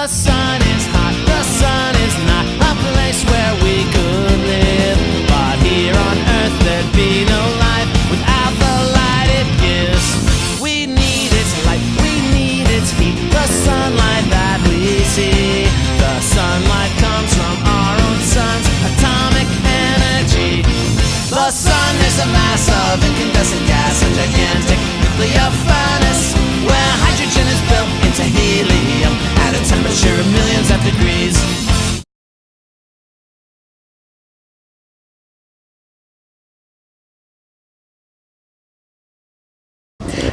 The sun is hot, the sun is not a place where we could live. But here on earth there'd be no life without the light it gives. We need its light, we need its heat, the sunlight that we see. The sunlight comes from our own sun's atomic energy. The sun is a mass of incandescent gas, a gigantic nuclear furnace where hydrogen is built into helium at a temperature of millions of degrees.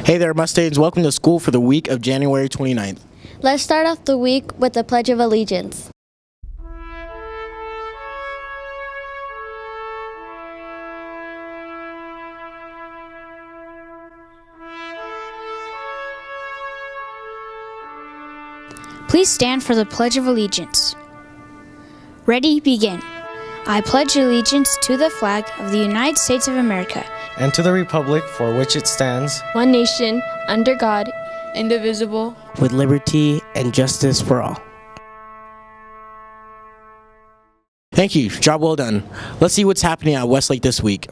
Hey there, Mustangs. Welcome to school for the week of January 29th. Let's start off the week with the Pledge of Allegiance. Please stand for the Pledge of Allegiance. Ready, begin. I pledge allegiance to the flag of the United States of America and to the republic for which it stands, one nation, under God, indivisible, with liberty and justice for all. Thank you. Job well done. Let's see what's happening at Westlake this week.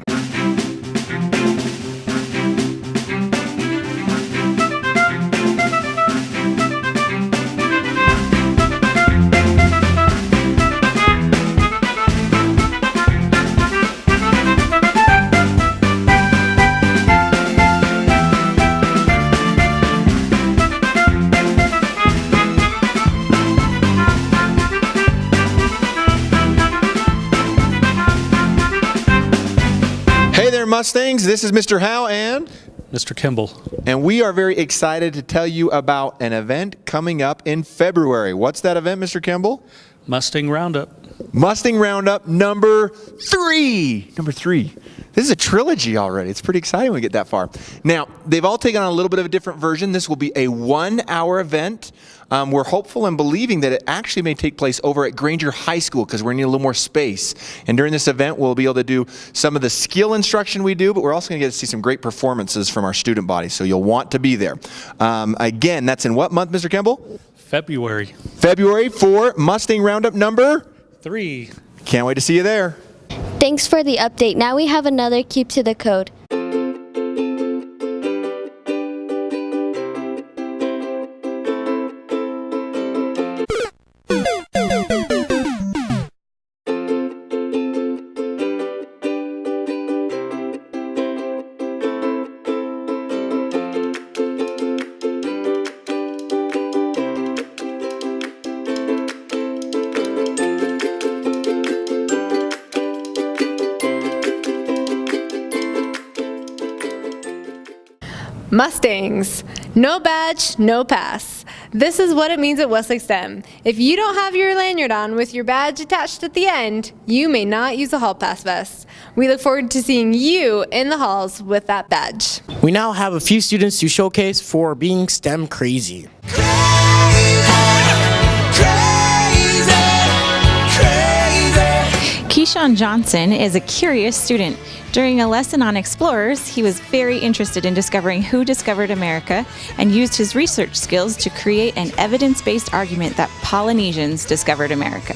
Hey there, Mustangs. This is Mr. Howe and Mr. Kimball. And we are very excited to tell you about an event coming up in February. What's that event, Mr. Kimball? Mustang Roundup. Mustang Roundup number 3. Number 3. This is a trilogy already. It's pretty exciting when we get that far. Now, they've all taken on a little bit of a different version. This will be a 1-hour event. We're hopeful and believing that it actually may take place over at Granger High School because we're going to need a little more space. And during this event, we'll be able to do some of the skill instruction we do, but we're also going to get to see some great performances from our student body. So you'll want to be there. Again, that's in what month, Mr. Kimball? February. February for Mustang Roundup number 3. Can't wait to see you there. Thanks for the update. Now we have another Keep to the Code. Mustangs. No badge, no pass. This is what it means at Westlake STEM. If you don't have your lanyard on with your badge attached at the end, you may not use a hall pass vest. We look forward to seeing you in the halls with that badge. We now have a few students to showcase for being STEM crazy. Keyshawn Johnson is a curious student. During a lesson on explorers, he was very interested in discovering who discovered America and used his research skills to create an evidence-based argument that Polynesians discovered America.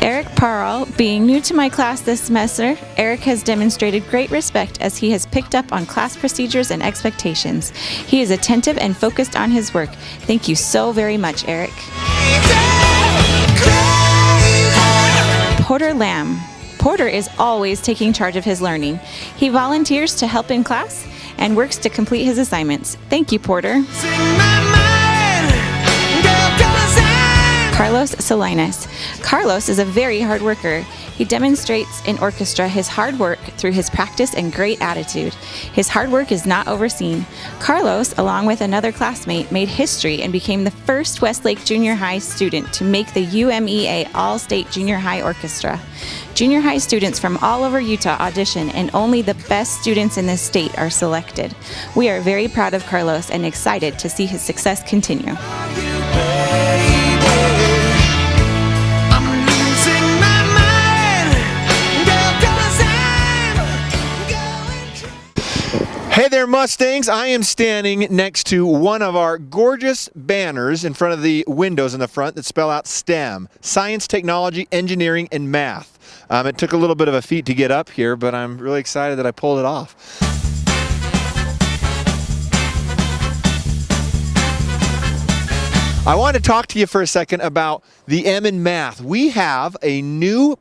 Eric Parral, being new to my class this semester, Eric has demonstrated great respect as he has picked up on class procedures and expectations. He is attentive and focused on his work. Thank you so very much, Eric. Porter Lamb. Porter is always taking charge of his learning. He volunteers to help in class and works to complete his assignments. Thank you, Porter. Carlos Salinas. Carlos is a very hard worker. He demonstrates in orchestra his hard work through his practice and great attitude. His hard work is not overseen. Carlos, along with another classmate, made history and became the first Westlake Junior High student to make the UMEA All-State Junior High Orchestra. Junior high students from all over Utah audition, and only the best students in this state are selected. We are very proud of Carlos and excited to see his success continue. Hey there, Mustangs. I am standing next to one of our gorgeous banners in front of the windows in the front that spell out STEM, science, technology, engineering, and math. It took a little bit of a feat to get up here, but I'm really excited that I pulled it off. I want to talk to you for a second about the M in math. We have a new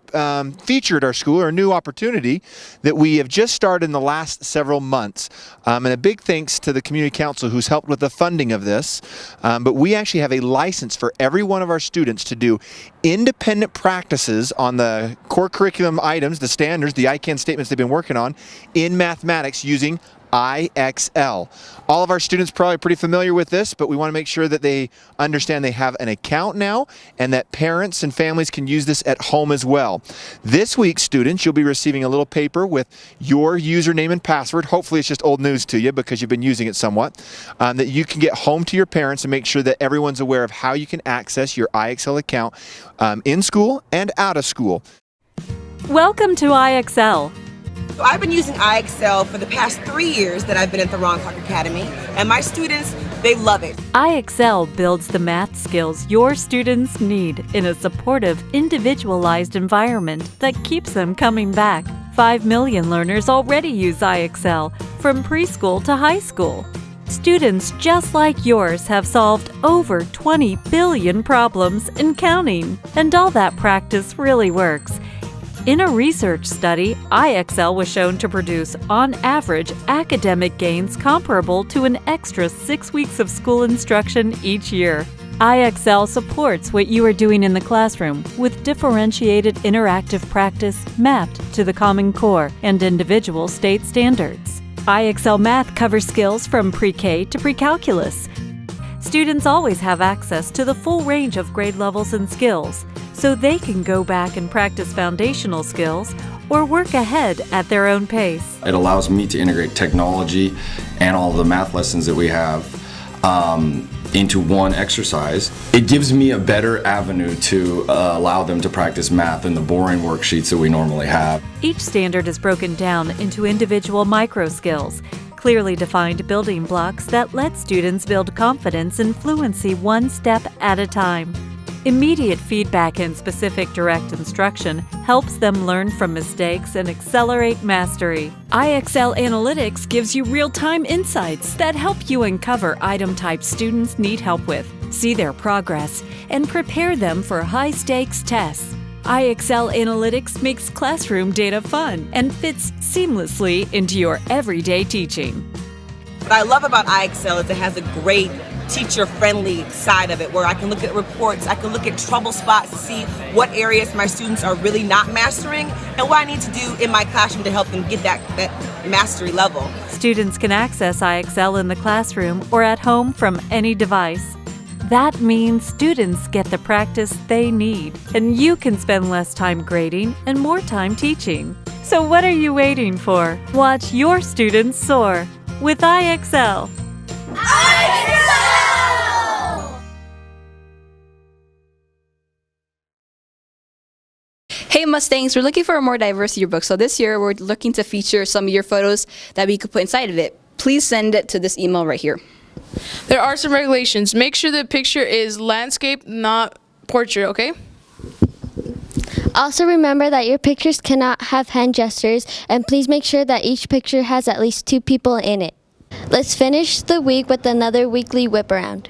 feature at our school, or a new opportunity that we have just started in the last several months. And a big thanks to the Community Council who's helped with the funding of this. But we actually have a license for every one of our students to do independent practices on the core curriculum items, the standards, the I can statements they've been working on in mathematics using IXL. All of our students are probably pretty familiar with this, but we want to make sure that they understand they have an account now and that parents and families can use this at home as well. This week, students, you'll be receiving a little paper with your username and password. Hopefully it's just old news to you because you've been using it somewhat, that you can get home to your parents and make sure that everyone's aware of how you can access your IXL account in school and out of school. Welcome to IXL. So I've been using IXL for the past 3 years that I've been at the Ron Clark Academy, and my students, they love it. IXL builds the math skills your students need in a supportive, individualized environment that keeps them coming back. 5 million learners already use IXL, from preschool to high school. Students just like yours have solved over 20 billion problems and counting, and all that practice really works. In a research study, IXL was shown to produce, on average, academic gains comparable to an extra 6 weeks of school instruction each year. IXL supports what you are doing in the classroom with differentiated interactive practice mapped to the Common Core and individual state standards. IXL Math covers skills from pre-K to pre-calculus. Students always have access to the full range of grade levels and skills, so they can go back and practice foundational skills or work ahead at their own pace. It allows me to integrate technology and all the math lessons that we have into one exercise. It gives me a better avenue to allow them to practice math in the boring worksheets that we normally have. Each standard is broken down into individual micro skills, clearly defined building blocks that let students build confidence and fluency one step at a time. Immediate feedback and specific direct instruction helps them learn from mistakes and accelerate mastery. IXL Analytics gives you real-time insights that help you uncover item types students need help with, see their progress, and prepare them for high-stakes tests. IXL Analytics makes classroom data fun and fits seamlessly into your everyday teaching. What I love about IXL is it has a great teacher-friendly side of it where I can look at reports, I can look at trouble spots to see what areas my students are really not mastering and what I need to do in my classroom to help them get that mastery level. Students can access IXL in the classroom or at home from any device. That means students get the practice they need, and you can spend less time grading and more time teaching. So what are you waiting for? Watch your students soar with IXL. Hey Mustangs, we're looking for a more diverse yearbook, so this year we're looking to feature some of your photos that we could put inside of it. Please send it to this email right here. There are some regulations. Make sure the picture is landscape, not portrait, okay? Also remember that your pictures cannot have hand gestures, and please make sure that each picture has at least 2 people in it. Let's finish the week with another weekly whip around.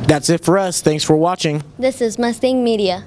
That's it for us. Thanks for watching. This is Mustang Media.